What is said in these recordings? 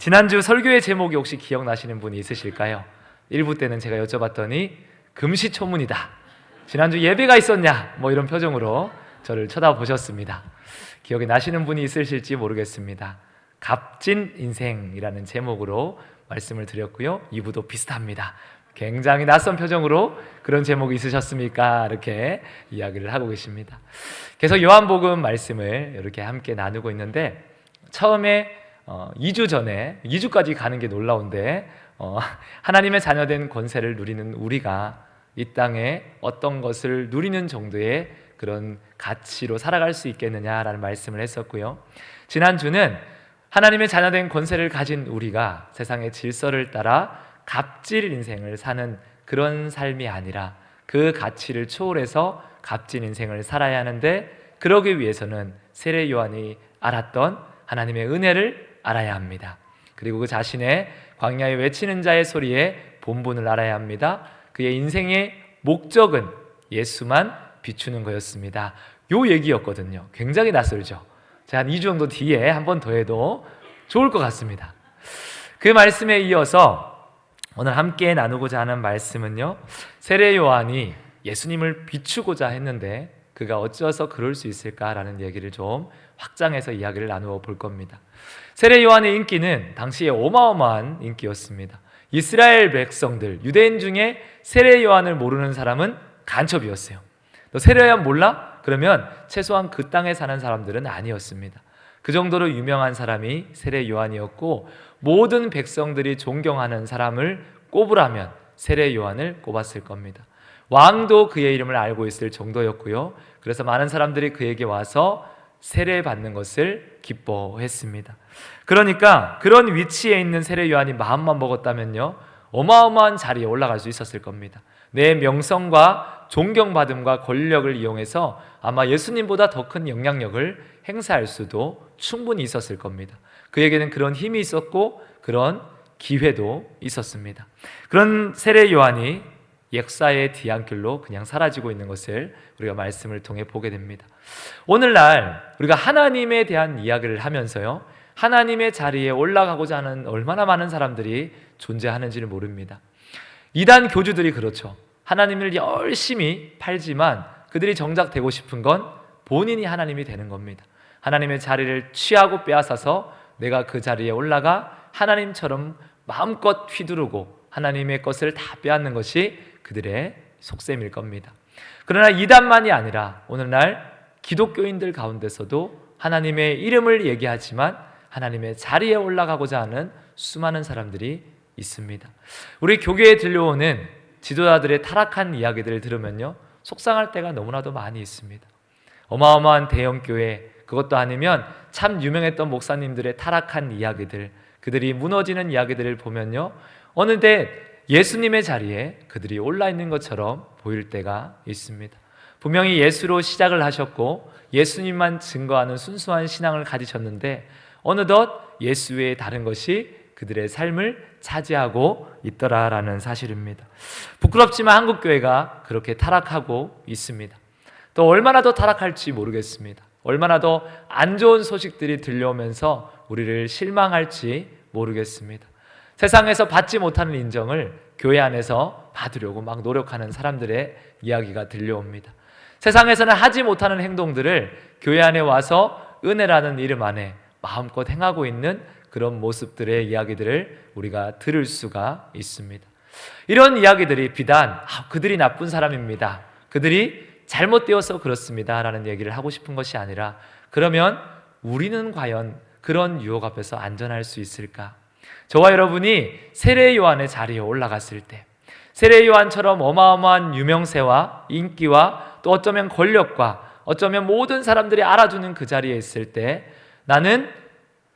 지난주 설교의 제목이 혹시 기억나시는 분이 있으실까요? 1부 때는 제가 여쭤봤더니 금시초문이다. 지난주 예배가 있었냐? 뭐 이런 표정으로 저를 쳐다보셨습니다. 기억이 나시는 분이 있으실지 모르겠습니다. 값진 인생이라는 제목으로 말씀을 드렸고요. 2부도 비슷합니다. 굉장히 낯선 표정으로 그런 제목이 있으셨습니까? 이렇게 이야기를 하고 계십니다. 계속 요한복음 말씀을 이렇게 함께 나누고 있는데, 처음에 2주 전에, 2주까지 가는 게 놀라운데, 하나님의 자녀된 권세를 누리는 우리가 이 땅에 어떤 것을 누리는 정도의 그런 가치로 살아갈 수 있겠느냐라는 말씀을 했었고요. 지난주는 하나님의 자녀된 권세를 가진 우리가 세상의 질서를 따라 값질 인생을 사는 그런 삶이 아니라 그 가치를 초월해서 값진 인생을 살아야 하는데, 그러기 위해서는 세례 요한이 알았던 하나님의 은혜를 알아야 합니다. 그리고 그 자신의 광야에 외치는 자의 소리에 본분을 알아야 합니다. 그의 인생의 목적은 예수만 비추는 거였습니다. 요 얘기였거든요. 굉장히 낯설죠. 제가 한 2주 정도 뒤에 한 번 더 해도 좋을 것 같습니다. 그 말씀에 이어서 오늘 함께 나누고자 하는 말씀은요, 세례 요한이 예수님을 비추고자 했는데 그가 어찌어서 그럴 수 있을까라는 얘기를 좀 확장해서 이야기를 나누어 볼 겁니다. 세례 요한의 인기는 당시에 어마어마한 인기였습니다. 이스라엘 백성들, 유대인 중에 세례 요한을 모르는 사람은 간첩이었어요. 너 세례 요한 몰라? 그러면 최소한 그 땅에 사는 사람들은 아니었습니다. 그 정도로 유명한 사람이 세례 요한이었고, 모든 백성들이 존경하는 사람을 꼽으라면 세례 요한을 꼽았을 겁니다. 왕도 그의 이름을 알고 있을 정도였고요. 그래서 많은 사람들이 그에게 와서 세례받는 것을 기뻐했습니다. 그러니까 그런 위치에 있는 세례 요한이 마음만 먹었다면요, 어마어마한 자리에 올라갈 수 있었을 겁니다. 내 명성과 존경받음과 권력을 이용해서 아마 예수님보다 더 큰 영향력을 행사할 수도 충분히 있었을 겁니다. 그에게는 그런 힘이 있었고 그런 기회도 있었습니다. 그런 세례 요한이 역사의 뒤안길로 그냥 사라지고 있는 것을 우리가 말씀을 통해 보게 됩니다. 오늘날 우리가 하나님에 대한 이야기를 하면서요, 하나님의 자리에 올라가고자 하는 얼마나 많은 사람들이 존재하는지를 모릅니다. 이단 교주들이 그렇죠. 하나님을 열심히 팔지만 그들이 정작 되고 싶은 건 본인이 하나님이 되는 겁니다. 하나님의 자리를 취하고 빼앗아서 내가 그 자리에 올라가 하나님처럼 마음껏 휘두르고 하나님의 것을 다 빼앗는 것이 그들의 속셈일 겁니다. 그러나 이단만이 아니라 오늘날 기독교인들 가운데서도 하나님의 이름을 얘기하지만 하나님의 자리에 올라가고자 하는 수많은 사람들이 있습니다. 우리 교회에 들려오는 지도자들의 타락한 이야기들을 들으면요, 속상할 때가 너무나도 많이 있습니다. 어마어마한 대형교회, 그것도 아니면 참 유명했던 목사님들의 타락한 이야기들, 그들이 무너지는 이야기들을 보면요, 어느덧 예수님의 자리에 그들이 올라있는 것처럼 보일 때가 있습니다. 분명히 예수로 시작을 하셨고 예수님만 증거하는 순수한 신앙을 가지셨는데 어느덧 예수 외에 다른 것이 그들의 삶을 차지하고 있더라라는 사실입니다. 부끄럽지만 한국교회가 그렇게 타락하고 있습니다. 또 얼마나 더 타락할지 모르겠습니다. 얼마나 더 안 좋은 소식들이 들려오면서 우리를 실망할지 모르겠습니다. 세상에서 받지 못하는 인정을 교회 안에서 받으려고 막 노력하는 사람들의 이야기가 들려옵니다. 세상에서는 하지 못하는 행동들을 교회 안에 와서 은혜라는 이름 안에 마음껏 행하고 있는 그런 모습들의 이야기들을 우리가 들을 수가 있습니다. 이런 이야기들이 비단 그들이 나쁜 사람입니다, 그들이 잘못되어서 그렇습니다 라는 얘기를 하고 싶은 것이 아니라, 그러면 우리는 과연 그런 유혹 앞에서 안전할 수 있을까? 저와 여러분이 세례 요한의 자리에 올라갔을 때, 세례 요한처럼 어마어마한 유명세와 인기와 또 어쩌면 권력과 어쩌면 모든 사람들이 알아주는 그 자리에 있을 때, 나는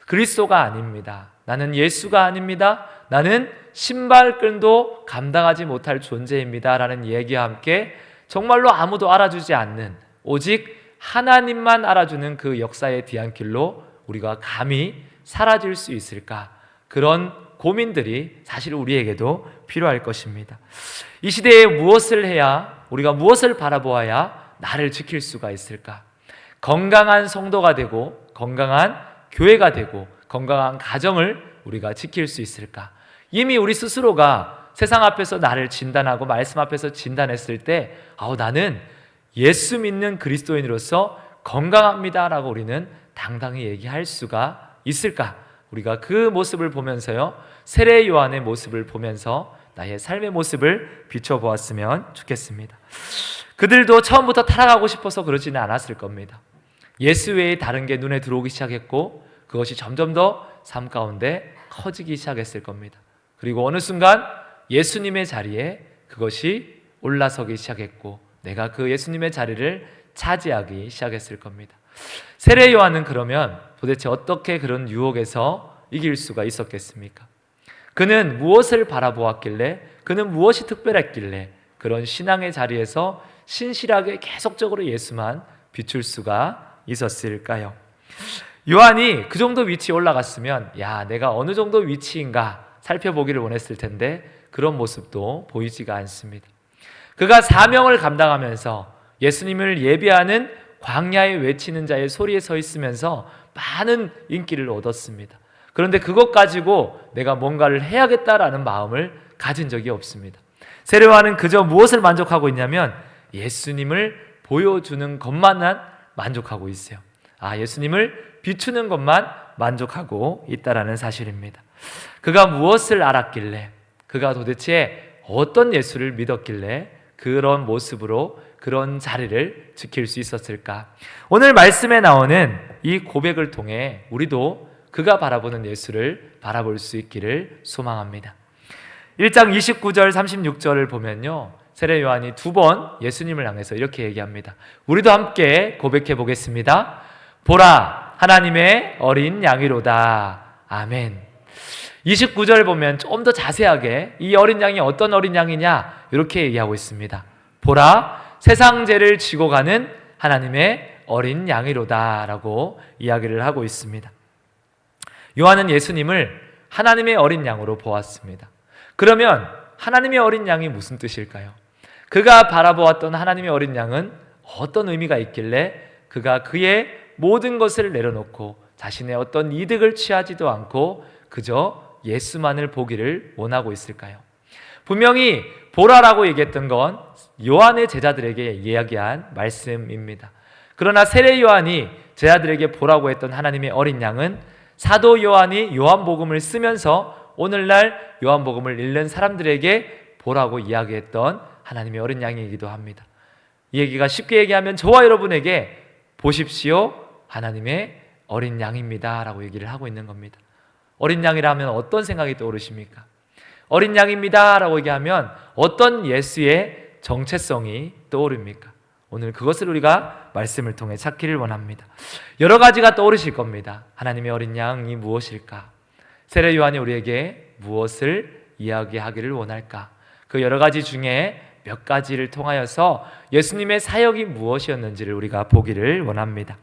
그리스도가 아닙니다, 나는 예수가 아닙니다, 나는 신발끈도 감당하지 못할 존재입니다 라는 얘기와 함께 정말로 아무도 알아주지 않는, 오직 하나님만 알아주는 그 역사의 뒤안길로 우리가 감히 사라질 수 있을까? 그런 고민들이 사실 우리에게도 필요할 것입니다. 이 시대에 무엇을 해야, 우리가 무엇을 바라보아야 나를 지킬 수가 있을까? 건강한 성도가 되고 건강한 교회가 되고 건강한 가정을 우리가 지킬 수 있을까? 이미 우리 스스로가 세상 앞에서 나를 진단하고 말씀 앞에서 진단했을 때 나는 예수 믿는 그리스도인으로서 건강합니다라고 우리는 당당히 얘기할 수가 있을까? 우리가 그 모습을 보면서요, 세례 요한의 모습을 보면서 나의 삶의 모습을 비춰보았으면 좋겠습니다. 그들도 처음부터 타락하고 싶어서 그러지는 않았을 겁니다. 예수 외에 다른 게 눈에 들어오기 시작했고 그것이 점점 더 삶 가운데 커지기 시작했을 겁니다. 그리고 어느 순간 예수님의 자리에 그것이 올라서기 시작했고 내가 그 예수님의 자리를 차지하기 시작했을 겁니다. 세례 요한은 그러면 도대체 어떻게 그런 유혹에서 이길 수가 있었겠습니까? 그는 무엇을 바라보았길래, 그는 무엇이 특별했길래 그런 신앙의 자리에서 신실하게 계속적으로 예수만 비출 수가 있었을까요? 요한이 그 정도 위치에 올라갔으면 내가 어느 정도 위치인가 살펴보기를 원했을 텐데 그런 모습도 보이지가 않습니다. 그가 사명을 감당하면서 예수님을 예비하는 광야에 외치는 자의 소리에 서 있으면서 많은 인기를 얻었습니다. 그런데 그것 가지고 내가 뭔가를 해야겠다라는 마음을 가진 적이 없습니다. 세례 요한은 그저 무엇을 만족하고 있냐면 예수님을 보여주는 것만 만족하고 있어요. 예수님을 비추는 것만 만족하고 있다라는 사실입니다. 그가 무엇을 알았길래, 그가 도대체 어떤 예수를 믿었길래 그런 모습으로 그런 자리를 지킬 수 있었을까? 오늘 말씀에 나오는 이 고백을 통해 우리도 그가 바라보는 예수를 바라볼 수 있기를 소망합니다. 1장 29절 36절을 보면요, 세례 요한이 2번 예수님을 향해서 이렇게 얘기합니다. 우리도 함께 고백해 보겠습니다. 보라, 하나님의 어린 양이로다. 아멘. 29절 보면 좀 더 자세하게 이 어린 양이 어떤 어린 양이냐 이렇게 얘기하고 있습니다. 보라, 세상 죄를 지고 가는 하나님의 어린 양이로다 라고 이야기를 하고 있습니다. 요한은 예수님을 하나님의 어린 양으로 보았습니다. 그러면 하나님의 어린 양이 무슨 뜻일까요? 그가 바라보았던 하나님의 어린 양은 어떤 의미가 있길래 그가 그의 모든 것을 내려놓고 자신의 어떤 이득을 취하지도 않고 그저 예수만을 보기를 원하고 있을까요? 분명히 보라라고 얘기했던 건 요한의 제자들에게 이야기한 말씀입니다. 그러나 세례 요한이 제자들에게 보라고 했던 하나님의 어린 양은 사도 요한이 요한복음을 쓰면서 오늘날 요한복음을 읽는 사람들에게 보라고 이야기했던 하나님의 어린 양이기도 합니다. 이 얘기가 쉽게 얘기하면 저와 여러분에게 보십시오, 하나님의 어린 양입니다 라고 얘기를 하고 있는 겁니다. 어린 양이라면 어떤 생각이 떠오르십니까? 어린 양입니다 라고 얘기하면 어떤 예수의 정체성이 떠오릅니까? 오늘 그것을 우리가 말씀을 통해 찾기를 원합니다. 여러 가지가 떠오르실 겁니다. 하나님의 어린 양이 무엇일까? 세례 요한이 우리에게 무엇을 이야기하기를 원할까? 그 여러 가지 중에 몇 가지를 통하여서 예수님의 사역이 무엇이었는지를 우리가 보기를 원합니다.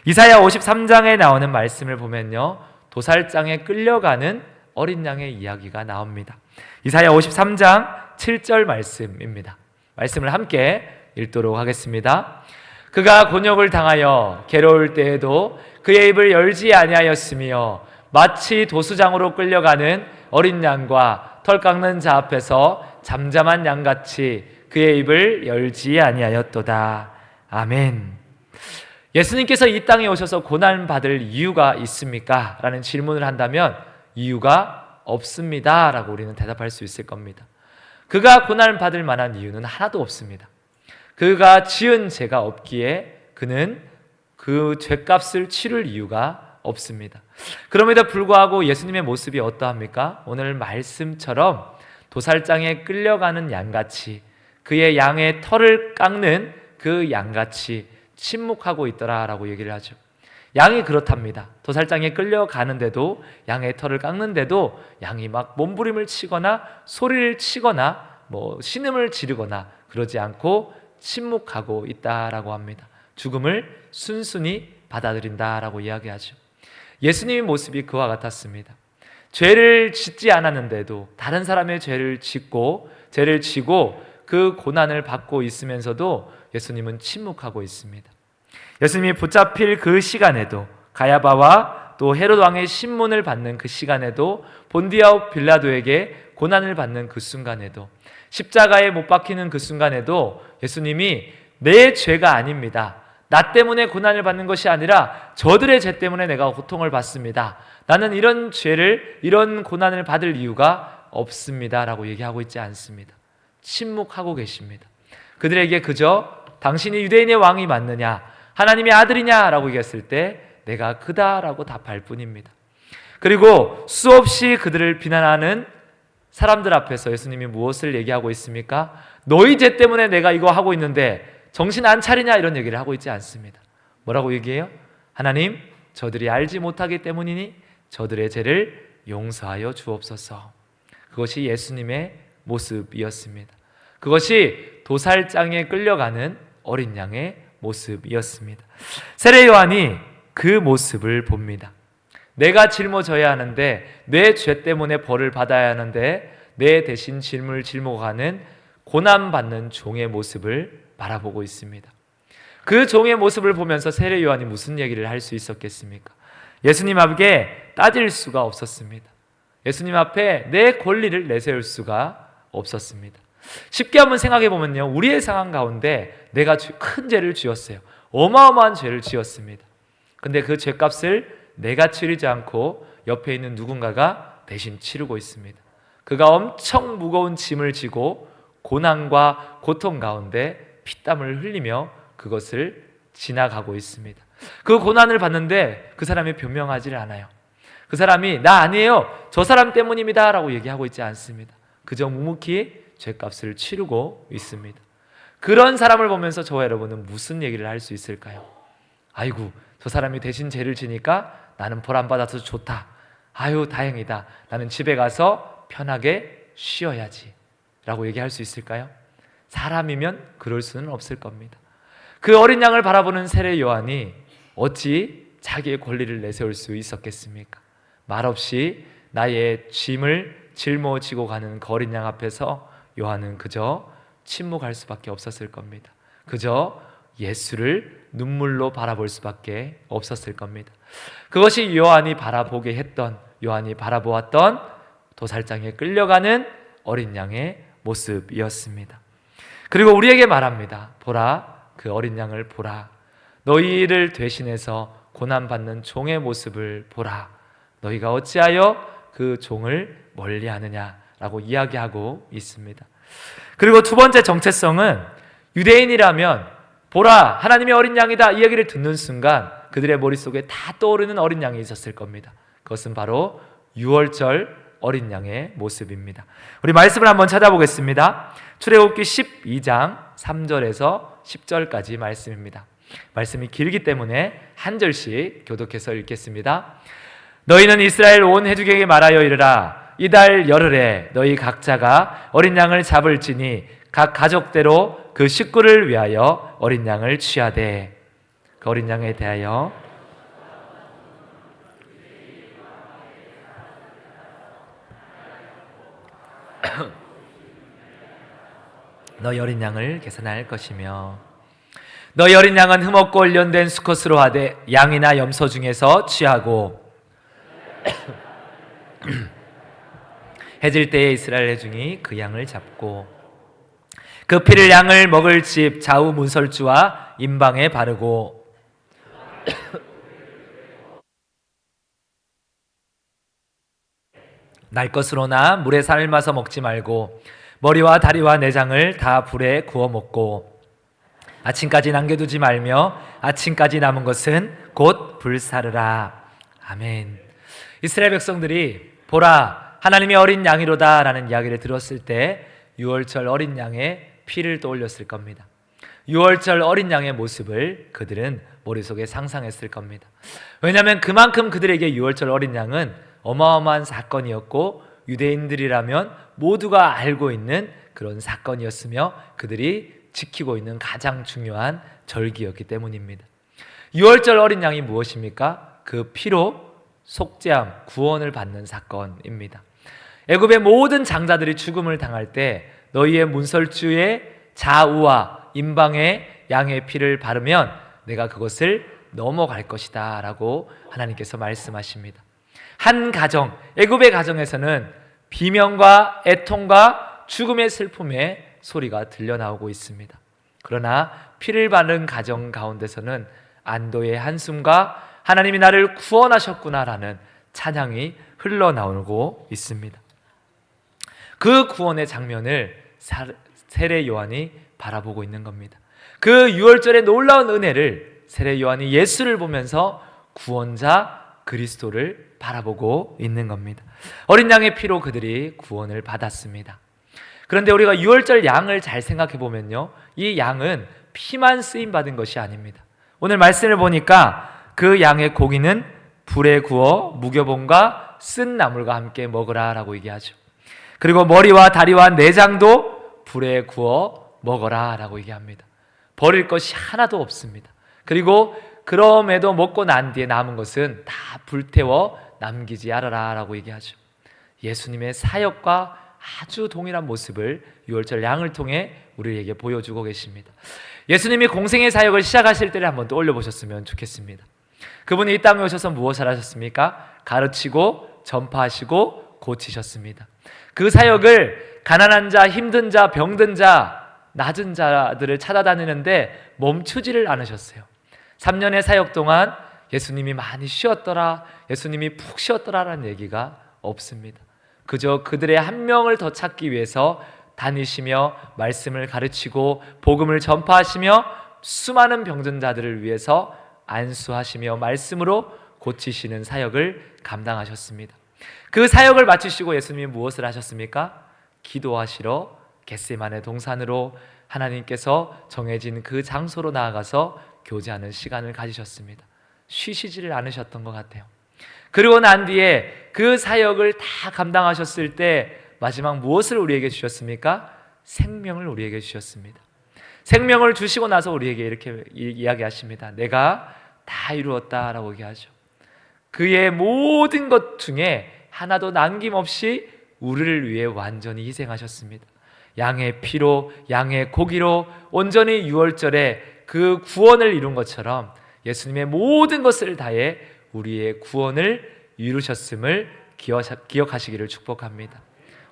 이사야 53장에 나오는 말씀을 보면요, 도살장에 끌려가는 어린 양의 이야기가 나옵니다. 이사야 53장 7절 말씀입니다. 말씀을 함께 읽도록 하겠습니다. 그가 곤욕을 당하여 괴로울 때에도 그의 입을 열지 아니하였으며 마치 도수장으로 끌려가는 어린 양과 털 깎는 자 앞에서 잠잠한 양같이 그의 입을 열지 아니하였도다. 아멘. 예수님께서 이 땅에 오셔서 고난받을 이유가 있습니까? 라는 질문을 한다면 이유가 없습니다 라고 우리는 대답할 수 있을 겁니다. 그가 고난받을 만한 이유는 하나도 없습니다. 그가 지은 죄가 없기에 그는 그 죄값을 치를 이유가 없습니다. 그럼에도 불구하고 예수님의 모습이 어떠합니까? 오늘 말씀처럼 도살장에 끌려가는 양같이, 그의 양의 털을 깎는 그 양같이 침묵하고 있더라라고 얘기를 하죠. 양이 그렇답니다. 도살장에 끌려가는데도, 양의 털을 깎는데도 양이 막 몸부림을 치거나 소리를 치거나 신음을 지르거나 그러지 않고 침묵하고 있다라고 합니다. 죽음을 순순히 받아들인다라고 이야기하죠. 예수님의 모습이 그와 같았습니다. 죄를 짓지 않았는데도 다른 사람의 죄를 짓고 죄를 지고 그 고난을 받고 있으면서도 예수님은 침묵하고 있습니다. 예수님이 붙잡힐 그 시간에도 가야바와 또 헤롯 왕의 신문을 받는 그 시간에도, 본디아오 빌라도에게 고난을 받는 그 순간에도, 십자가에 못 박히는 그 순간에도 예수님이 내 죄가 아닙니다, 나 때문에 고난을 받는 것이 아니라 저들의 죄 때문에 내가 고통을 받습니다, 나는 이런 죄를, 이런 고난을 받을 이유가 없습니다 라고 얘기하고 있지 않습니다. 침묵하고 계십니다. 그들에게 그저 당신이 유대인의 왕이 맞느냐, 하나님의 아들이냐 라고 얘기했을 때 내가 그다라고 답할 뿐입니다. 그리고 수없이 그들을 비난하는 사람들 앞에서 예수님이 무엇을 얘기하고 있습니까? 너희 죄 때문에 내가 이거 하고 있는데 정신 안 차리냐, 이런 얘기를 하고 있지 않습니다. 뭐라고 얘기해요? 하나님, 저들이 알지 못하기 때문이니 저들의 죄를 용서하여 주옵소서. 그것이 예수님의 모습이었습니다. 그것이 도살장에 끌려가는 어린 양의 모습이었습니다. 세례 요한이 그 모습을 봅니다. 내가 짊어져야 하는데, 내 죄 때문에 벌을 받아야 하는데 내 대신 짐을 짊어 가는 고난받는 종의 모습을 바라보고 있습니다. 그 종의 모습을 보면서 세례 요한이 무슨 얘기를 할 수 있었겠습니까? 예수님 앞에 따질 수가 없었습니다. 예수님 앞에 내 권리를 내세울 수가 없었습니다. 쉽게 한번 생각해 보면요, 우리의 상황 가운데 내가 큰 죄를 지었어요. 어마어마한 죄를 지었습니다. 근데 그 죄값을 내가 치르지 않고 옆에 있는 누군가가 대신 치르고 있습니다. 그가 엄청 무거운 짐을 지고 고난과 고통 가운데 피땀을 흘리며 그것을 지나가고 있습니다. 그 고난을 받는데 그 사람이 변명하지를 않아요. 그 사람이 나 아니에요, 저 사람 때문입니다 라고 얘기하고 있지 않습니다. 그저 묵묵히 죄값을 치르고 있습니다. 그런 사람을 보면서 저와 여러분은 무슨 얘기를 할 수 있을까요? 아이고, 저 사람이 대신 죄를 지니까 나는 벌 안 받아서 좋다, 아유 다행이다, 나는 집에 가서 편하게 쉬어야지 라고 얘기할 수 있을까요? 사람이면 그럴 수는 없을 겁니다. 그 어린 양을 바라보는 세례 요한이 어찌 자기의 권리를 내세울 수 있었겠습니까? 말없이 나의 짐을 짊어지고 가는 그 어린 양 앞에서 요한은 그저 침묵할 수밖에 없었을 겁니다. 그저 예수를 눈물로 바라볼 수밖에 없었을 겁니다. 그것이 요한이 바라보게 했던, 요한이 바라보았던 도살장에 끌려가는 어린 양의 모습이었습니다. 그리고 우리에게 말합니다. 보라, 그 어린 양을 보라. 너희를 대신해서 고난받는 종의 모습을 보라. 너희가 어찌하여 그 종을 멀리하느냐라고 이야기하고 있습니다. 그리고 두 번째 정체성은, 유대인이라면 보라, 하나님의 어린 양이다, 이 얘기를 듣는 순간 그들의 머릿속에 다 떠오르는 어린 양이 있었을 겁니다. 그것은 바로 유월절 어린 양의 모습입니다. 우리 말씀을 한번 찾아보겠습니다. 출애굽기 12장 3절에서 10절까지 말씀입니다. 말씀이 길기 때문에 한 절씩 교독해서 읽겠습니다. 너희는 이스라엘 온 회중에게 말하여 이르라. 이달 열흘에 너희 각자가 어린 양을 잡을지니 각 가족대로 그 식구를 위하여 어린 양을 취하되, 그 어린 양에 대하여 너희 어린 양을 계산할 것이며, 너희 어린 양은 흠없고 얼련된 수컷으로 하되 양이나 염소 중에서 취하고 해질 때에 이스라엘 회중이 그 양을 잡고 그 피를 양을 먹을 집 좌우 문설주와 임방에 바르고 날 것으로나 물에 삶아서 먹지 말고 머리와 다리와 내장을 다 불에 구워 먹고 아침까지 남겨두지 말며 아침까지 남은 것은 곧 불사르라. 아멘. 이스라엘 백성들이 보라, 하나님의 어린 양이로다 라는 이야기를 들었을 때 유월절 어린 양의 피를 떠올렸을 겁니다. 유월절 어린 양의 모습을 그들은 머릿속에 상상했을 겁니다. 왜냐하면 그만큼 그들에게 유월절 어린 양은 어마어마한 사건이었고, 유대인들이라면 모두가 알고 있는 그런 사건이었으며 그들이 지키고 있는 가장 중요한 절기였기 때문입니다. 유월절 어린 양이 무엇입니까? 그 피로 속죄함, 구원을 받는 사건입니다. 애굽의 모든 장자들이 죽음을 당할 때 너희의 문설주의 좌우와 임방에 양의 피를 바르면 내가 그것을 넘어갈 것이다 라고 하나님께서 말씀하십니다. 한 가정, 애굽의 가정에서는 비명과 애통과 죽음의 슬픔의 소리가 들려나오고 있습니다. 그러나 피를 바른 가정 가운데서는 안도의 한숨과 하나님이 나를 구원하셨구나라는 찬양이 흘러나오고 있습니다. 그 구원의 장면을 세례 요한이 바라보고 있는 겁니다. 그 유월절의 놀라운 은혜를 세례 요한이 예수를 보면서 구원자 그리스도를 바라보고 있는 겁니다. 어린 양의 피로 그들이 구원을 받았습니다. 그런데 우리가 유월절 양을 잘 생각해 보면요, 이 양은 피만 쓰임 받은 것이 아닙니다. 오늘 말씀을 보니까 그 양의 고기는 불에 구워 무교봉과 쓴 나물과 함께 먹으라 라고 얘기하죠. 그리고 머리와 다리와 내장도 불에 구워 먹어라 라고 얘기합니다. 버릴 것이 하나도 없습니다. 그리고 그럼에도 먹고 난 뒤에 남은 것은 다 불태워 남기지 않으라 라고 얘기하죠. 예수님의 사역과 아주 동일한 모습을 유월절 양을 통해 우리에게 보여주고 계십니다. 예수님이 공생의 사역을 시작하실 때를 한번 떠올려 보셨으면 좋겠습니다. 그분이 이 땅에 오셔서 무엇을 하셨습니까? 가르치고 전파하시고 고치셨습니다. 그 사역을 가난한 자, 힘든 자, 병든 자, 낮은 자들을 찾아다니는데 멈추지를 않으셨어요. 3년의 사역 동안 예수님이 많이 쉬었더라, 예수님이 푹 쉬었더라라는 얘기가 없습니다. 그저 그들의 한 명을 더 찾기 위해서 다니시며 말씀을 가르치고 복음을 전파하시며 수많은 병든 자들을 위해서 안수하시며 말씀으로 고치시는 사역을 감당하셨습니다. 그 사역을 마치시고 예수님이 무엇을 하셨습니까? 기도하시러 겟세마네 동산으로 하나님께서 정해진 그 장소로 나아가서 교제하는 시간을 가지셨습니다. 쉬시지를 않으셨던 것 같아요. 그리고 난 뒤에 그 사역을 다 감당하셨을 때 마지막 무엇을 우리에게 주셨습니까? 생명을 우리에게 주셨습니다. 생명을 주시고 나서 우리에게 이렇게 이야기하십니다. 내가 다 이루었다라고 얘기하죠. 그의 모든 것 중에 하나도 남김없이 우리를 위해 완전히 희생하셨습니다. 양의 피로, 양의 고기로 온전히 유월절에 그 구원을 이룬 것처럼 예수님의 모든 것을 다해 우리의 구원을 이루셨음을 기억하시기를 축복합니다.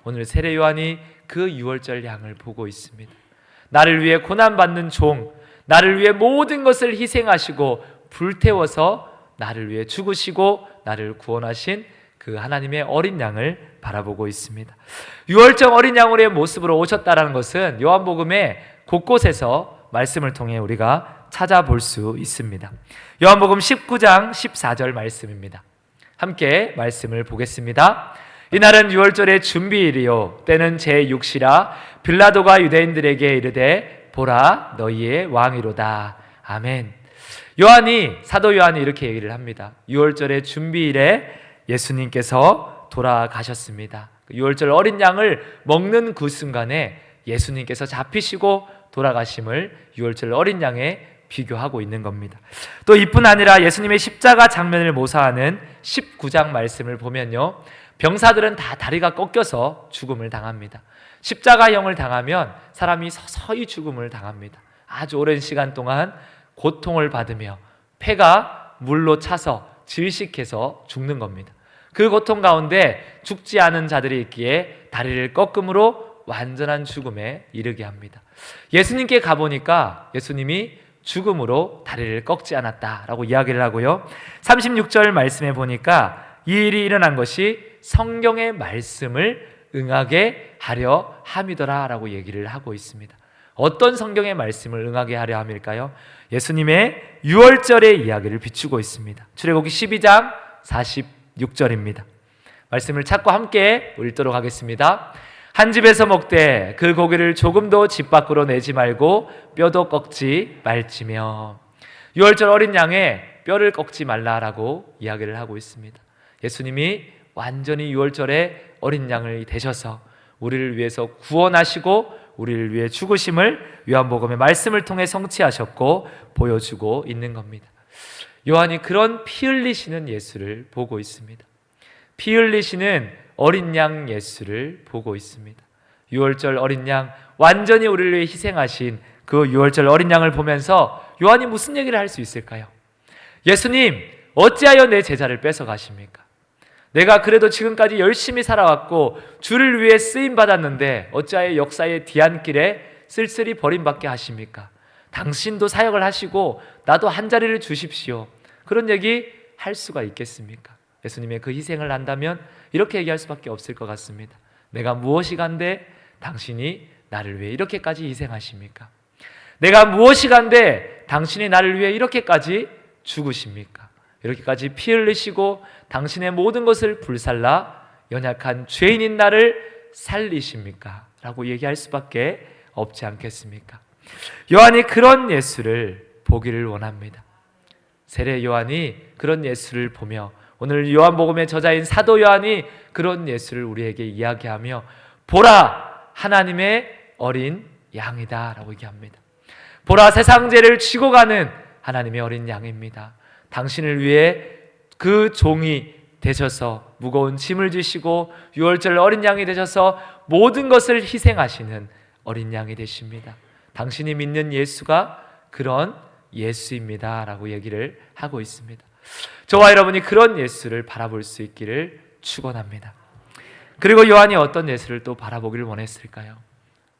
오늘 세례 요한이 그 유월절 양을 보고 있습니다. 나를 위해 고난받는 종, 나를 위해 모든 것을 희생하시고 불태워서 나를 위해 죽으시고 나를 구원하신 그 하나님의 어린 양을 바라보고 있습니다. 유월절 어린 양으로의 모습으로 오셨다라는 것은 요한복음의 곳곳에서 말씀을 통해 우리가 찾아볼 수 있습니다. 요한복음 19장 14절 말씀입니다. 함께 말씀을 보겠습니다. 이날은 유월절의 준비일이요 때는 제6시라 빌라도가 유대인들에게 이르되 보라 너희의 왕이로다. 아멘. 사도 요한이 이렇게 얘기를 합니다. 유월절의 준비일에 예수님께서 돌아가셨습니다. 유월절 어린 양을 먹는 그 순간에 예수님께서 잡히시고 돌아가심을 유월절 어린 양에 비교하고 있는 겁니다. 또 이뿐 아니라 예수님의 십자가 장면을 모사하는 19장 말씀을 보면요, 병사들은 다 다리가 꺾여서 죽음을 당합니다. 십자가형을 당하면 사람이 서서히 죽음을 당합니다. 아주 오랜 시간 동안 고통을 받으며 폐가 물로 차서 질식해서 죽는 겁니다. 그 고통 가운데 죽지 않은 자들이 있기에 다리를 꺾음으로 완전한 죽음에 이르게 합니다. 예수님께 가보니까 예수님이 죽음으로 다리를 꺾지 않았다라고 이야기를 하고요, 36절 말씀에 보니까 이 일이 일어난 것이 성경의 말씀을 응하게 하려 함이더라 라고 얘기를 하고 있습니다. 어떤 성경의 말씀을 응하게 하려 함일까요? 예수님의 유월절의 이야기를 비추고 있습니다. 출애굽기 12장 46절입니다. 말씀을 찾고 함께 읽도록 하겠습니다. 한 집에서 먹되 그 고기를 조금도 집 밖으로 내지 말고 뼈도 꺾지 말지며. 유월절 어린 양의 뼈를 꺾지 말라라고 이야기를 하고 있습니다. 예수님이 완전히 유월절에 어린 양을 되셔서 우리를 위해서 구원하시고 우리를 위해 죽으심을 요한복음의 말씀을 통해 성취하셨고 보여주고 있는 겁니다. 요한이 그런 피 흘리시는 예수를 보고 있습니다. 피 흘리시는 어린 양 예수를 보고 있습니다. 유월절 어린 양, 완전히 우리를 위해 희생하신 그 유월절 어린 양을 보면서 요한이 무슨 얘기를 할 수 있을까요? 예수님, 어찌하여 내 제자를 뺏어가십니까? 내가 그래도 지금까지 열심히 살아왔고 주를 위해 쓰임받았는데 어찌하여 역사의 뒤안길에 쓸쓸히 버림받게 하십니까? 당신도 사역을 하시고 나도 한 자리를 주십시오. 그런 얘기 할 수가 있겠습니까? 예수님의 그 희생을 안다면 이렇게 얘기할 수밖에 없을 것 같습니다. 내가 무엇이 간데 당신이 나를 위해 이렇게까지 희생하십니까? 내가 무엇이 간데 당신이 나를 위해 이렇게까지 죽으십니까? 이렇게까지 피 흘리시고 당신의 모든 것을 불살라 연약한 죄인인 나를 살리십니까? 라고 얘기할 수밖에 없지 않겠습니까? 요한이 그런 예수를 보기를 원합니다. 세례 요한이 그런 예수를 보며 오늘 요한복음의 저자인 사도 요한이 그런 예수를 우리에게 이야기하며 보라, 하나님의 어린 양이다 라고 얘기합니다. 보라, 세상 죄를 지고 가는 하나님의 어린 양입니다. 당신을 위해 그 종이 되셔서 무거운 짐을 지시고 유월절 어린 양이 되셔서 모든 것을 희생하시는 어린 양이 되십니다. 당신이 믿는 예수가 그런 예수입니다 라고 얘기를 하고 있습니다. 저와 여러분이 그런 예수를 바라볼 수 있기를 축원합니다. 그리고 요한이 어떤 예수를 또 바라보기를 원했을까요?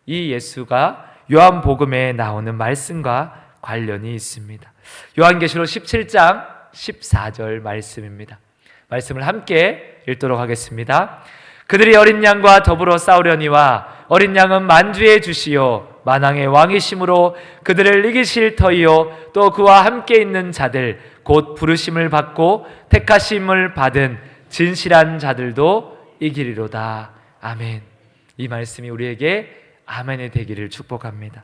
이 예수가 요한복음에 나오는 말씀과 관련이 있습니다. 요한계시록 17장 14절 말씀입니다. 말씀을 함께 읽도록 하겠습니다. 그들이 어린 양과 더불어 싸우려니와 어린 양은 만주의 주시요 만왕의 왕이심으로 그들을 이기실 터이요 또 그와 함께 있는 자들 곧 부르심을 받고 택하심을 받은 진실한 자들도 이기리로다. 아멘. 이 말씀이 우리에게 아멘이 되기를 축복합니다.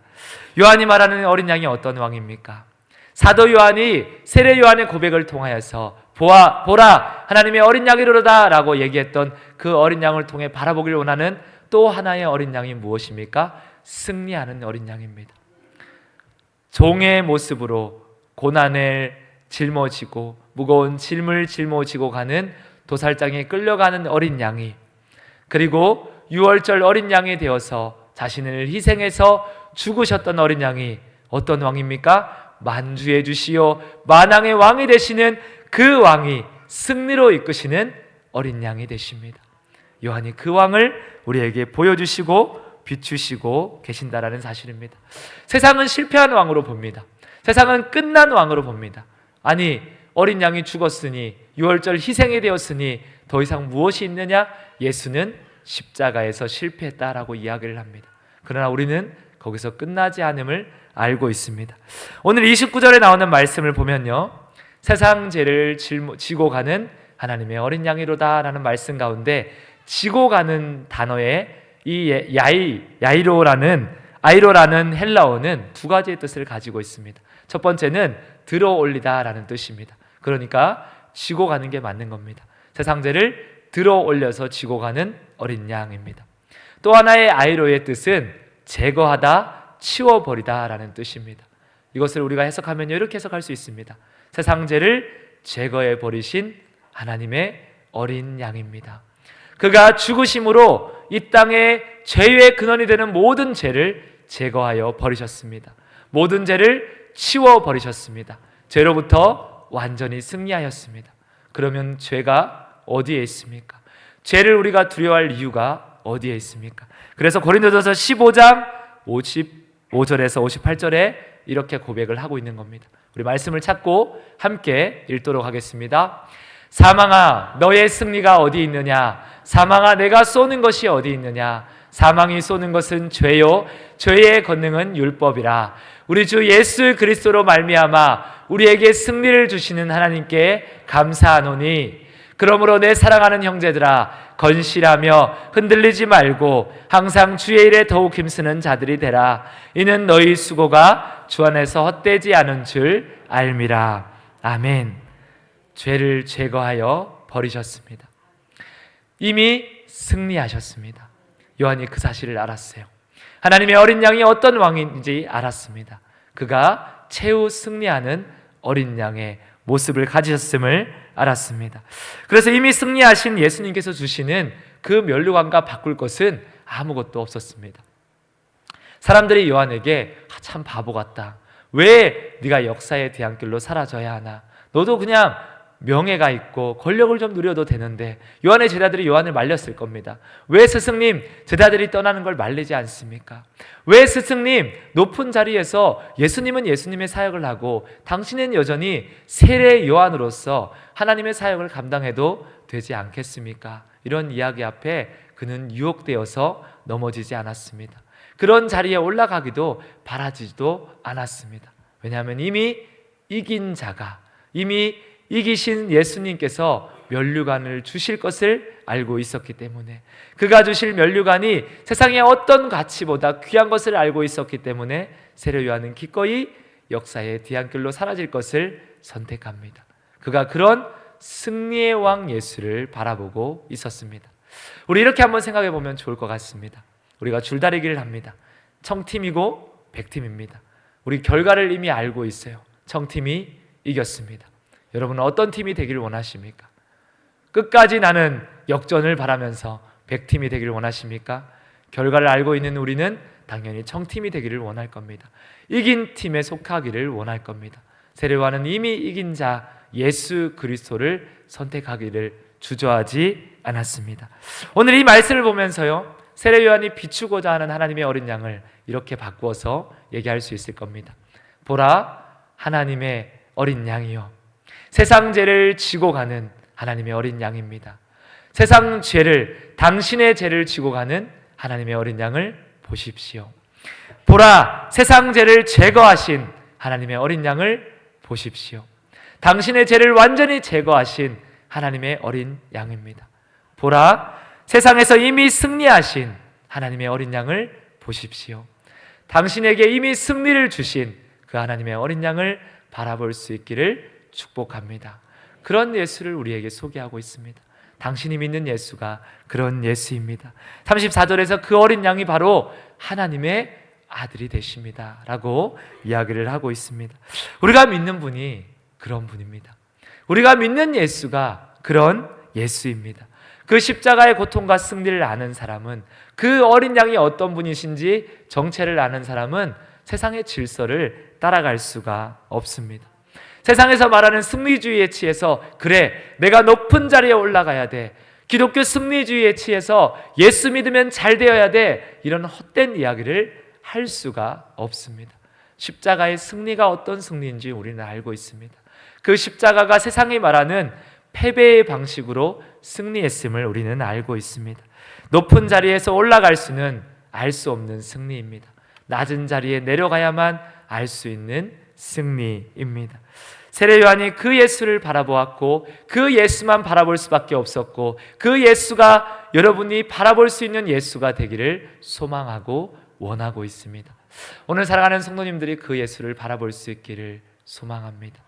요한이 말하는 어린 양이 어떤 왕입니까? 사도 요한이 세례 요한의 고백을 통하여서 보라 하나님의 어린 양이로다 라고 얘기했던 그 어린 양을 통해 바라보길 원하는 또 하나의 어린 양이 무엇입니까? 승리하는 어린 양입니다. 종의 모습으로 고난을 짊어지고 무거운 짐을 짊어지고 가는 도살장에 끌려가는 어린 양이, 그리고 유월절 어린 양이 되어서 자신을 희생해서 죽으셨던 어린 양이 어떤 왕입니까? 만주의 주시요 만왕의 왕이 되시는 그 왕이 승리로 이끄시는 어린 양이 되십니다. 요한이 그 왕을 우리에게 보여주시고 비추시고 계신다라는 사실입니다. 세상은 실패한 왕으로 봅니다. 세상은 끝난 왕으로 봅니다. 아니, 어린 양이 죽었으니 유월절 희생이 되었으니 더 이상 무엇이 있느냐? 예수는 십자가에서 실패했다라고 이야기를 합니다. 그러나 우리는 거기서 끝나지 않음을 알고 있습니다. 오늘 29절에 나오는 말씀을 보면요, 세상 죄를 지고 가는 하나님의 어린 양이로다 라는 말씀 가운데 지고 가는 단어에 이 아이로라는 헬라어는 두 가지의 뜻을 가지고 있습니다. 첫 번째는 들어 올리다 라는 뜻입니다. 그러니까 지고 가는 게 맞는 겁니다. 세상 죄를 들어 올려서 지고 가는 어린 양입니다. 또 하나의 아이로의 뜻은 제거하다, 치워버리다 라는 뜻입니다. 이것을 우리가 해석하면 이렇게 해석할 수 있습니다. 세상 죄를 제거해 버리신 하나님의 어린 양입니다. 그가 죽으심으로 이 땅에 죄의 근원이 되는 모든 죄를 제거하여 버리셨습니다. 모든 죄를 치워버리셨습니다. 죄로부터 완전히 승리하였습니다. 그러면 죄가 어디에 있습니까? 죄를 우리가 두려워할 이유가 어디에 있습니까? 그래서 고린도전서 15장 55절에서 58절에 이렇게 고백을 하고 있는 겁니다. 우리 말씀을 찾고 함께 읽도록 하겠습니다. 사망아, 너의 승리가 어디 있느냐? 사망아, 내가 쏘는 것이 어디 있느냐? 사망이 쏘는 것은 죄요, 죄의 권능은 율법이라. 우리 주 예수 그리스도로 말미암아 우리에게 승리를 주시는 하나님께 감사하노니, 그러므로 내 사랑하는 형제들아, 건실하며 흔들리지 말고 항상 주의 일에 더욱 힘쓰는 자들이 되라. 이는 너희 수고가 주 안에서 헛되지 않은 줄 알미라. 아멘. 죄를 제거하여 버리셨습니다. 이미 승리하셨습니다. 요한이 그 사실을 알았어요. 하나님의 어린 양이 어떤 왕인지 알았습니다. 그가 최후 승리하는 어린 양의 모습을 가지셨음을 알았습니다. 그래서 이미 승리하신 예수님께서 주시는 그 면류관과 바꿀 것은 아무것도 없었습니다. 사람들이 요한에게 참 바보 같다. 왜 네가 역사의 뒤안길로 사라져야 하나? 너도 그냥 명예가 있고 권력을 좀 누려도 되는데. 요한의 제자들이 요한을 말렸을 겁니다. 왜 스승님 제자들이 떠나는 걸 말리지 않습니까? 왜 스승님 높은 자리에서 예수님은 예수님의 사역을 하고 당신은 여전히 세례 요한으로서 하나님의 사역을 감당해도 되지 않겠습니까? 이런 이야기 앞에 그는 유혹되어서 넘어지지 않았습니다. 그런 자리에 올라가기도 바라지도 않았습니다. 왜냐하면 이미 이긴 자가, 이미 이기신 예수님께서 면류관을 주실 것을 알고 있었기 때문에, 그가 주실 면류관이 세상의 어떤 가치보다 귀한 것을 알고 있었기 때문에 세례 요한은 기꺼이 역사의 뒤안길로 사라질 것을 선택합니다. 그가 그런 승리의 왕 예수를 바라보고 있었습니다. 우리 이렇게 한번 생각해 보면 좋을 것 같습니다. 우리가 줄다리기를 합니다. 청팀이고 백팀입니다. 우리 결과를 이미 알고 있어요. 청팀이 이겼습니다. 여러분은 어떤 팀이 되기를 원하십니까? 끝까지 나는 역전을 바라면서 백팀이 되기를 원하십니까? 결과를 알고 있는 우리는 당연히 청팀이 되기를 원할 겁니다. 이긴 팀에 속하기를 원할 겁니다. 세례 요한은 이미 이긴 자 예수 그리스도를 선택하기를 주저하지 않았습니다. 오늘 이 말씀을 보면서요, 세례 요한이 비추고자 하는 하나님의 어린 양을 이렇게 바꾸어서 얘기할 수 있을 겁니다. 보라, 하나님의 어린 양이요, 세상 죄를 지고 가는 하나님의 어린 양입니다. 세상 죄를, 당신의 죄를 지고 가는 하나님의 어린 양을 보십시오. 보라, 세상 죄를 제거하신 하나님의 어린 양을 보십시오. 당신의 죄를 완전히 제거하신 하나님의 어린 양입니다. 보라, 세상에서 이미 승리하신 하나님의 어린 양을 보십시오. 당신에게 이미 승리를 주신 그 하나님의 어린 양을 바라볼 수 있기를 축복합니다. 그런 예수를 우리에게 소개하고 있습니다. 당신이 믿는 예수가 그런 예수입니다. 34절에서 그 어린 양이 바로 하나님의 아들이 되십니다 라고 이야기를 하고 있습니다. 우리가 믿는 분이 그런 분입니다. 우리가 믿는 예수가 그런 예수입니다. 그 십자가의 고통과 승리를 아는 사람은, 그 어린 양이 어떤 분이신지 정체를 아는 사람은 세상의 질서를 따라갈 수가 없습니다. 세상에서 말하는 승리주의에 취해서, 그래 내가 높은 자리에 올라가야 돼, 기독교 승리주의에 취해서 예수 믿으면 잘 되어야 돼, 이런 헛된 이야기를 할 수가 없습니다. 십자가의 승리가 어떤 승리인지 우리는 알고 있습니다. 그 십자가가 세상이 말하는 패배의 방식으로 승리했음을 우리는 알고 있습니다. 높은 자리에서 올라갈 수는 알 수 없는 승리입니다. 낮은 자리에 내려가야만 알 수 있는 승리입니다. 세례 요한이 그 예수를 바라보았고, 그 예수만 바라볼 수밖에 없었고, 그 예수가 여러분이 바라볼 수 있는 예수가 되기를 소망하고 원하고 있습니다. 오늘 살아가는 성도님들이 그 예수를 바라볼 수 있기를 소망합니다.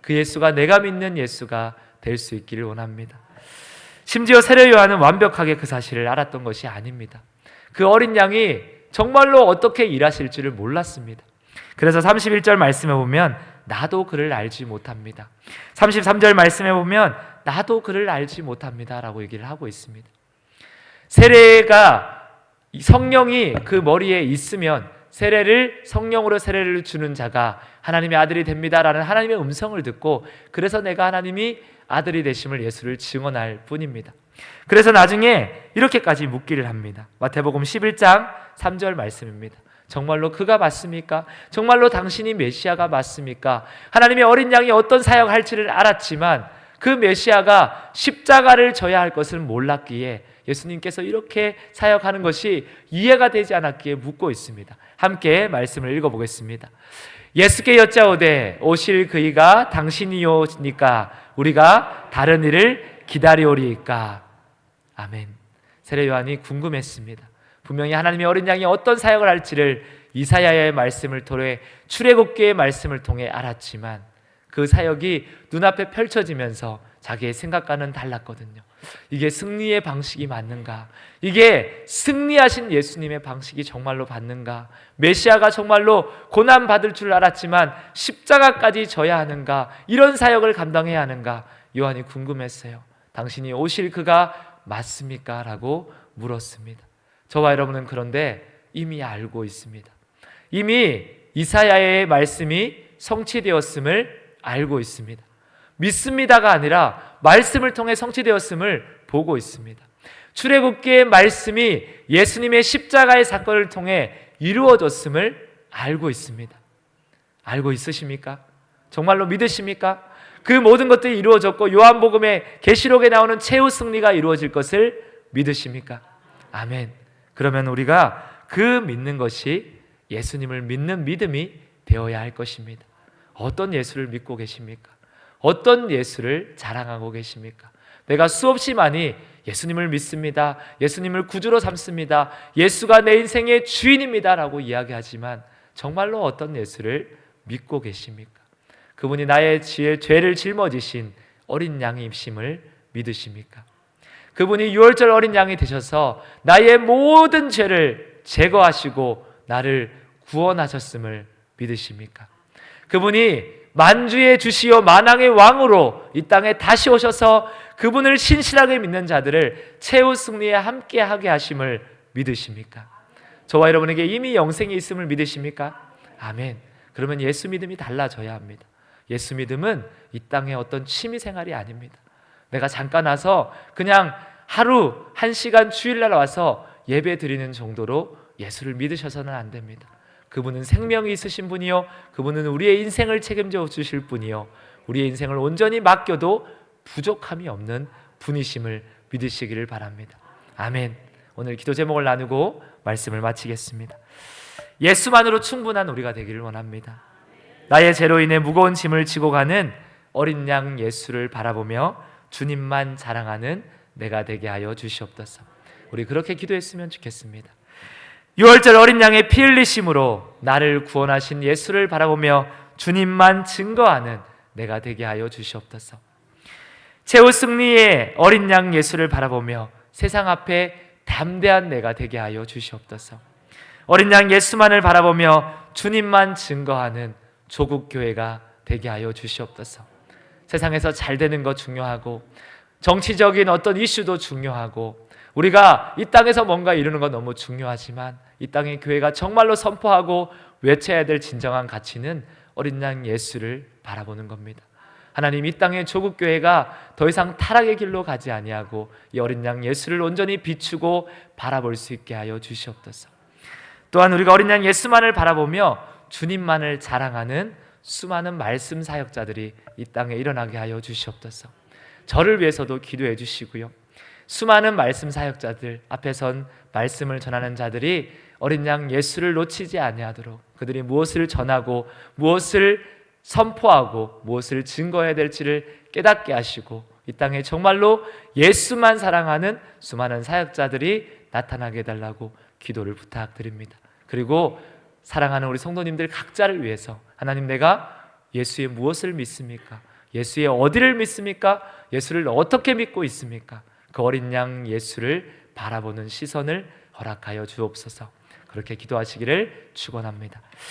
그 예수가 내가 믿는 예수가 될 수 있기를 원합니다. 심지어 세례 요한은 완벽하게 그 사실을 알았던 것이 아닙니다. 그 어린 양이 정말로 어떻게 일하실 줄을 몰랐습니다. 그래서 31절 말씀에 보면 나도 그를 알지 못합니다. 33절 말씀에 보면 나도 그를 알지 못합니다 라고 얘기를 하고 있습니다. 세례가, 성령이 그 머리에 있으면 성령으로 세례를 주는 자가 하나님의 아들이 됩니다라는 하나님의 음성을 듣고, 그래서 내가 하나님이 아들이 되심을 예수를 증언할 뿐입니다. 그래서 나중에 이렇게까지 묻기를 합니다. 마태복음 11장 3절 말씀입니다. 정말로 그가 맞습니까? 정말로 당신이 메시아가 맞습니까? 하나님의 어린 양이 어떤 사역할지를 알았지만 그 메시아가 십자가를 져야 할 것을 몰랐기에 예수님께서 이렇게 사역하는 것이 이해가 되지 않았기에 묻고 있습니다. 함께 말씀을 읽어보겠습니다. 예수께 여짜오되 오실 그이가 당신이오니까 우리가 다른 이를 기다리오리이까. 아멘. 세례 요한이 궁금했습니다. 분명히 하나님의 어린 양이 어떤 사역을 할지를 이사야의 말씀을 통해, 출애굽기의 말씀을 통해 알았지만 그 사역이 눈앞에 펼쳐지면서 자기의 생각과는 달랐거든요. 이게 승리의 방식이 맞는가? 이게 승리하신 예수님의 방식이 정말로 맞는가? 메시아가 정말로 고난받을 줄 알았지만 십자가까지 져야 하는가? 이런 사역을 감당해야 하는가? 요한이 궁금했어요. 당신이 오실 그가 맞습니까? 라고 물었습니다. 저와 여러분은 그런데 이미 알고 있습니다. 이미 이사야의 말씀이 성취되었음을 알고 있습니다. 믿습니다가 아니라 말씀을 통해 성취되었음을 보고 있습니다. 출애굽기의 말씀이 예수님의 십자가의 사건을 통해 이루어졌음을 알고 있습니다. 알고 있으십니까? 정말로 믿으십니까? 그 모든 것들이 이루어졌고 요한복음의 계시록에 나오는 최후 승리가 이루어질 것을 믿으십니까? 아멘. 그러면 우리가 그 믿는 것이 예수님을 믿는 믿음이 되어야 할 것입니다. 어떤 예수를 믿고 계십니까? 어떤 예수를 자랑하고 계십니까? 내가 수없이 많이 예수님을 믿습니다, 예수님을 구주로 삼습니다, 예수가 내 인생의 주인입니다 라고 이야기하지만 정말로 어떤 예수를 믿고 계십니까? 그분이 나의 죄를 짊어지신 어린 양이심을 믿으십니까? 그분이 유월절 어린 양이 되셔서 나의 모든 죄를 제거하시고 나를 구원하셨음을 믿으십니까? 그분이 만주의 주시요 만왕의 왕으로 이 땅에 다시 오셔서 그분을 신실하게 믿는 자들을 최후 승리에 함께하게 하심을 믿으십니까? 저와 여러분에게 이미 영생이 있음을 믿으십니까? 아멘. 그러면 예수 믿음이 달라져야 합니다. 예수 믿음은 이 땅의 어떤 취미생활이 아닙니다. 내가 잠깐 와서 그냥 하루 1시간 주일날 와서 예배 드리는 정도로 예수를 믿으셔서는 안 됩니다. 그분은 생명이 있으신 분이요, 그분은 우리의 인생을 책임져 주실 분이요, 우리의 인생을 온전히 맡겨도 부족함이 없는 분이심을 믿으시기를 바랍니다. 아멘. 오늘 기도 제목을 나누고 말씀을 마치겠습니다. 예수만으로 충분한 우리가 되기를 원합니다. 나의 죄로 인해 무거운 짐을 지고 가는 어린 양 예수를 바라보며 주님만 자랑하는 내가 되게 하여 주시옵소서. 우리 그렇게 기도했으면 좋겠습니다. 유월절 어린 양의 피 흘리심으로 나를 구원하신 예수를 바라보며 주님만 증거하는 내가 되게 하여 주시옵소서. 최후 승리의 어린 양 예수를 바라보며 세상 앞에 담대한 내가 되게 하여 주시옵소서. 어린 양 예수만을 바라보며 주님만 증거하는 조국 교회가 되게 하여 주시옵소서. 세상에서 잘 되는 것 중요하고 정치적인 어떤 이슈도 중요하고 우리가 이 땅에서 뭔가 이루는 건 너무 중요하지만 이 땅의 교회가 정말로 선포하고 외쳐야 될 진정한 가치는 어린 양 예수를 바라보는 겁니다. 하나님, 이 땅의 조국 교회가 더 이상 타락의 길로 가지 아니하고 이 어린 양 예수를 온전히 비추고 바라볼 수 있게 하여 주시옵소서. 또한 우리가 어린 양 예수만을 바라보며 주님만을 자랑하는 수많은 말씀 사역자들이 이 땅에 일어나게 하여 주시옵소서. 저를 위해서도 기도해 주시고요, 수많은 말씀 사역자들 앞에 선 말씀을 전하는 자들이 어린 양 예수를 놓치지 아니하도록 그들이 무엇을 전하고 무엇을 선포하고 무엇을 증거해야 될지를 깨닫게 하시고 이 땅에 정말로 예수만 사랑하는 수많은 사역자들이 나타나게 해달라고 기도를 부탁드립니다. 그리고 사랑하는 우리 성도님들 각자를 위해서 하나님, 내가 예수의 무엇을 믿습니까? 예수의 어디를 믿습니까? 예수를 어떻게 믿고 있습니까? 그 어린 양 예수를 바라보는 시선을 허락하여 주옵소서. 그렇게 기도하시기를 축원합니다.